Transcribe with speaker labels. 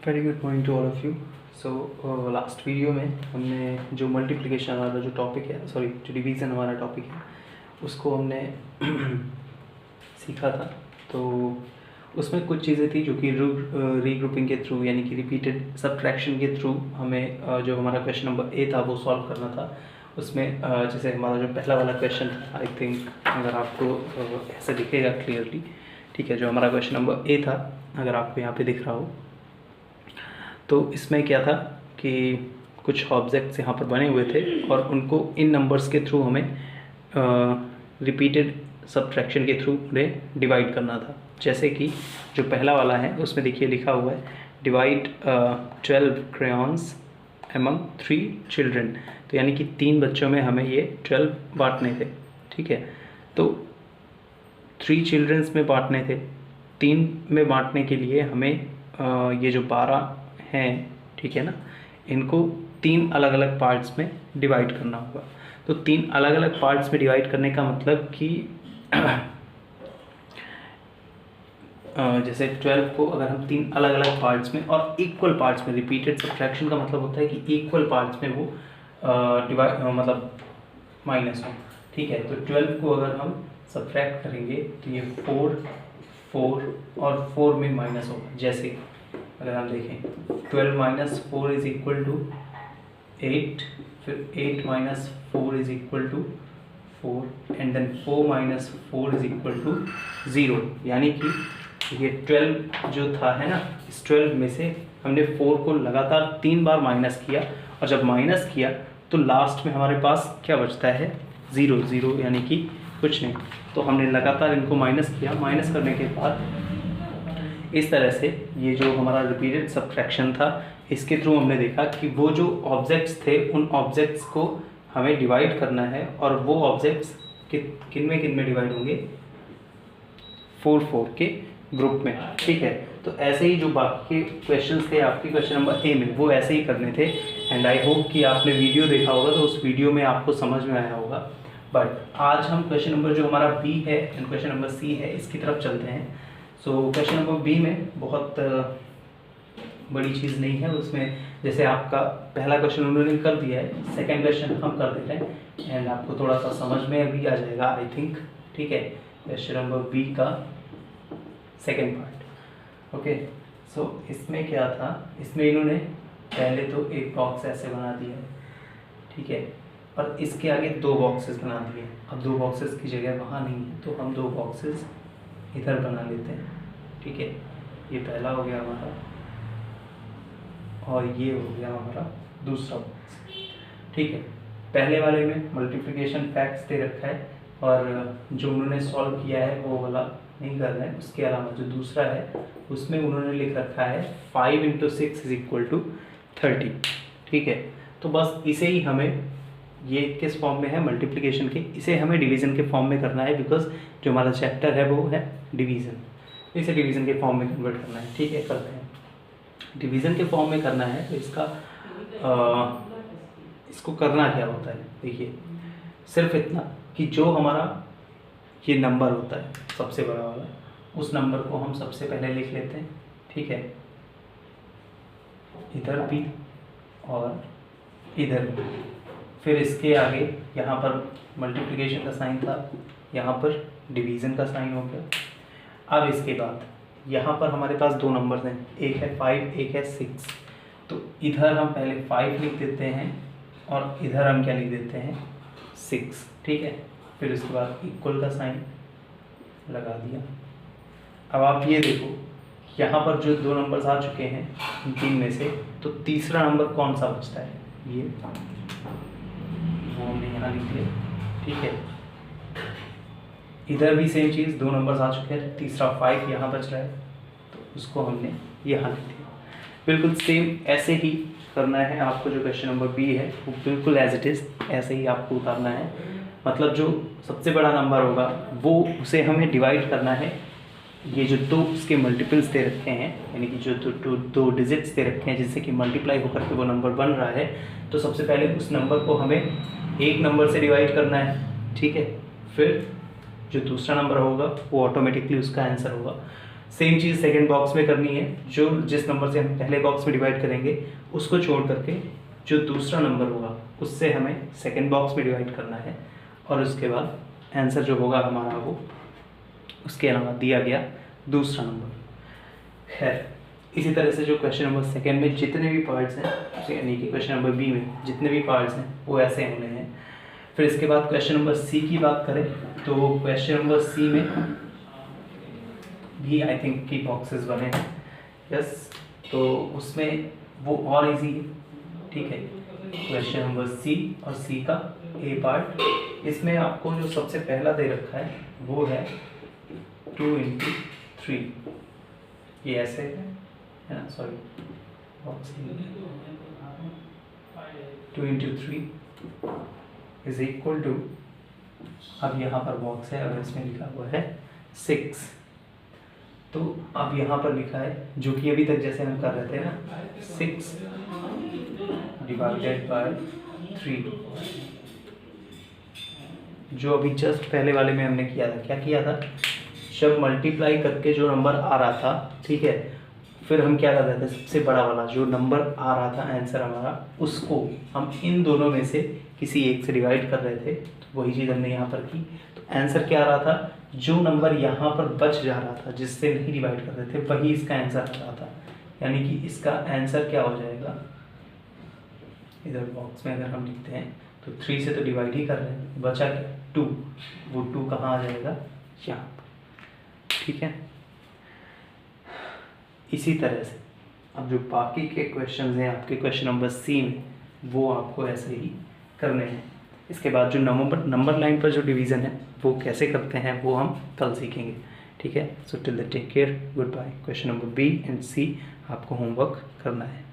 Speaker 1: Very good morning to all of you. So last video में हमने जो multiplication वाला जो टॉपिक है, सॉरी जो डिवीज़न वाला टॉपिक है, उसको हमने सीखा था। तो उसमें कुछ चीज़ें थी जो कि रीग्रुपिंग के थ्रू यानी कि रिपीटेड सबट्रैक्शन के थ्रू हमें जो हमारा क्वेश्चन नंबर ए था वो सॉल्व करना था। उसमें जैसे हमारा जो पहला वाला क्वेश्चन था, आई थिंक अगर आपको ऐसे दिखेगा क्लियरली, ठीक है, जो हमारा क्वेश्चन नंबर ए था अगर आपको यहाँ पे दिख रहा हो, तो इसमें क्या था कि कुछ ऑब्जेक्ट्स यहाँ पर बने हुए थे और उनको इन नंबर्स के थ्रू हमें रिपीटेड सबट्रैक्शन के थ्रू उन्हें डिवाइड करना था। जैसे कि जो पहला वाला है उसमें देखिए लिखा हुआ है डिवाइड 12 crayons among 3 children। तो यानी कि 3 बच्चों में हमें ये 12 बांटने थे, ठीक है। तो 3 चिल्ड्रंस में बांटने थे, 3 में बांटने के लिए हमें ये जो 12 हैं, ठीक है ना, इनको 3 अलग अलग पार्ट्स में डिवाइड करना होगा। तो 3 अलग अलग पार्ट्स में डिवाइड करने का मतलब कि जैसे 12 को अगर हम 3 अलग अलग पार्ट्स में और इक्वल पार्ट्स में, रिपीटेड सबट्रैक्शन का मतलब होता है कि इक्वल पार्ट्स में वो डिवाइड मतलब माइनस हो, ठीक है। तो 12 को अगर हम सब्ट्रैक्ट करेंगे तो ये 4 और 4 में माइनस होगा। जैसे अगर हम देखें 12 माइनस 4 इज इक्वल टू 8, फिर 8 minus 4 is equal to 4 and then 4 minus 4 is equal to 0। यानी कि ये 12 जो था है ना, इस 12 में से हमने 4 को लगातार 3 बार माइनस किया और जब माइनस किया तो लास्ट में हमारे पास क्या बचता है 0 यानी कि कुछ नहीं। तो हमने लगातार इनको माइनस किया, माइनस करने के बाद इस तरह से ये जो हमारा रिपीटेड सबट्रैक्शन था इसके थ्रू हमने देखा कि वो जो ऑब्जेक्ट्स थे उन ऑब्जेक्ट्स को हमें डिवाइड करना है और वो ऑब्जेक्ट्स किन में डिवाइड होंगे 4 के ग्रुप में, ठीक है। तो ऐसे ही जो बाकी के क्वेश्चंस थे आपके क्वेश्चन नंबर ए में वो ऐसे ही करने थे एंड आई होप कि आपने वीडियो देखा होगा तो उस वीडियो में आपको समझ में आया होगा। बट आज हम क्वेश्चन नंबर जो हमारा बी है एंड क्वेश्चन नंबर सी है इसकी तरफ चलते हैं। सो क्वेश्चन नंबर बी में बहुत बड़ी चीज़ नहीं है, उसमें जैसे आपका पहला क्वेश्चन उन्होंने कर दिया है, सेकंड क्वेश्चन हम कर देते हैं एंड आपको थोड़ा सा समझ में भी आ जाएगा आई थिंक, ठीक है। क्वेश्चन नंबर बी का सेकंड पार्ट, ओके। सो इसमें क्या था, इसमें इन्होंने पहले तो एक बॉक्स ऐसे बना दिया है, ठीक है, और इसके आगे 2 बॉक्सेस बना दिए। अब 2 बॉक्सेस की जगह वहाँ नहीं है तो हम 2 बॉक्सेस इधर बना लेते हैं, ठीक है। ये पहला हो गया हमारा और ये हो गया हमारा दूसरा बॉक्स, ठीक है। पहले वाले में मल्टीप्लिकेशन फैक्ट्स दे रखा है और जो उन्होंने सॉल्व किया है वो वाला नहीं कर रहे हैं। उसके अलावा जो दूसरा है उसमें उन्होंने लिख रखा है 5 × 6 इज इक्वल टू 30, ठीक है। तो बस इसे ही हमें, ये किस फॉर्म में है मल्टीप्लिकेशन के, इसे हमें डिवीज़न के फॉर्म में करना है बिकॉज जो हमारा चैप्टर है वो है डिवीज़न, इसे डिवीज़न के फॉर्म में कन्वर्ट करना है, ठीक है। करते हैं, डिवीज़न के फॉर्म में करना है तो इसको करना क्या होता है, देखिए सिर्फ इतना कि जो हमारा ये नंबर होता है सबसे बड़ा वाला, उस नंबर को हम सबसे पहले लिख लेते हैं, ठीक है, इधर भी और इधर भी। फिर इसके आगे यहाँ पर मल्टीप्लिकेशन का साइन था, यहाँ पर डिवीज़न का साइन हो गया। अब इसके बाद यहाँ पर हमारे पास 2 नंबर्स हैं, एक है 5 एक है 6। तो इधर हम पहले 5 लिख देते हैं और इधर हम क्या लिख देते हैं 6, ठीक है। फिर उसके बाद इक्वल का साइन लगा दिया। अब आप ये देखो यहाँ पर जो 2 नंबर्स आ चुके हैं इन 3 में से, तो तीसरा नंबर कौन सा बचता है, ये वो हमने यहाँ लिख लिया, ठीक है। इधर भी सेम चीज़, 2 नंबर्स आ चुके हैं, तीसरा 5 यहाँ बच रहा है तो उसको हमने यहाँ लिख दिया। बिल्कुल सेम ऐसे ही करना है आपको। जो क्वेश्चन नंबर बी है वो बिल्कुल एज इट इज़ ऐसे ही आपको उतारना है। मतलब जो सबसे बड़ा नंबर होगा वो उसे हमें डिवाइड करना है। ये जो 2 उसके मल्टीपल्स दे रखे हैं, यानी कि जो 2 डिजिट्स दे रखे हैं जिससे कि मल्टीप्लाई होकर के वो नंबर बन रहा है, तो सबसे पहले उस नंबर को हमें एक नंबर से डिवाइड करना है, ठीक है। फिर जो दूसरा नंबर होगा वो ऑटोमेटिकली उसका आंसर होगा। सेम चीज़ सेकंड बॉक्स में करनी है, जो जिस नंबर से हम पहले बॉक्स में डिवाइड करेंगे उसको छोड़ करके जो दूसरा नंबर होगा उससे हमें सेकंड बॉक्स में डिवाइड करना है, और उसके बाद आंसर जो होगा हमारा वो उसके अलावा दिया गया दूसरा नंबर। खैर, इसी तरह से जो क्वेश्चन नंबर सेकंड में जितने भी पार्ट्स हैं, यानी कि क्वेश्चन नंबर बी में जितने भी पार्ट्स हैं वो ऐसे होने हैं। फिर इसके बाद क्वेश्चन नंबर सी की बात करें तो क्वेश्चन नंबर सी में भी आई थिंक की बॉक्सेस बने हैं। यस, तो उसमें वो और इजी है। ठीक है, क्वेश्चन नंबर सी और सी का ए पार्ट, इसमें आपको जो सबसे पहला दे रखा है वो है 2 × 3। ये ऐसे है ना, सॉरी, 2 × 3 इज इक्वल टू, अब यहाँ पर बॉक्स है और इसमें लिखा हुआ है 6। तो अब यहाँ पर लिखा है जो कि अभी तक जैसे हम कर रहे थे ना, 6 डिवाइडेड बाय 3, जो अभी जस्ट पहले वाले में हमने किया था। क्या किया था, जब मल्टीप्लाई करके जो नंबर आ रहा था, ठीक है, फिर हम क्या कर रहे थे, सबसे बड़ा वाला जो नंबर आ रहा था आंसर हमारा, उसको हम इन दोनों में से किसी एक से डिवाइड कर रहे थे। तो वही चीज़ हमने यहाँ पर की। तो आंसर क्या आ रहा था, जो नंबर यहाँ पर बच जा रहा था जिससे नहीं डिवाइड कर रहे थे वही इसका आंसर आ रहा था। यानी कि इसका आंसर क्या हो जाएगा, इधर बॉक्स में अगर हम लिखते हैं तो 3 से तो डिवाइड ही कर रहे हैं, बचा क्या 2, वो 2 कहाँ आ जाएगा, यहाँ पर। ठीक है, इसी तरह से अब जो बाकी के क्वेश्चंस हैं आपके क्वेश्चन नंबर सी में, वो आपको ऐसे ही करने हैं। इसके बाद जो नंबर लाइन पर जो डिवीज़न है वो कैसे करते हैं वो हम कल सीखेंगे। ठीक है, so till the take care, goodbye. Question number B and C आपको होमवर्क करना है।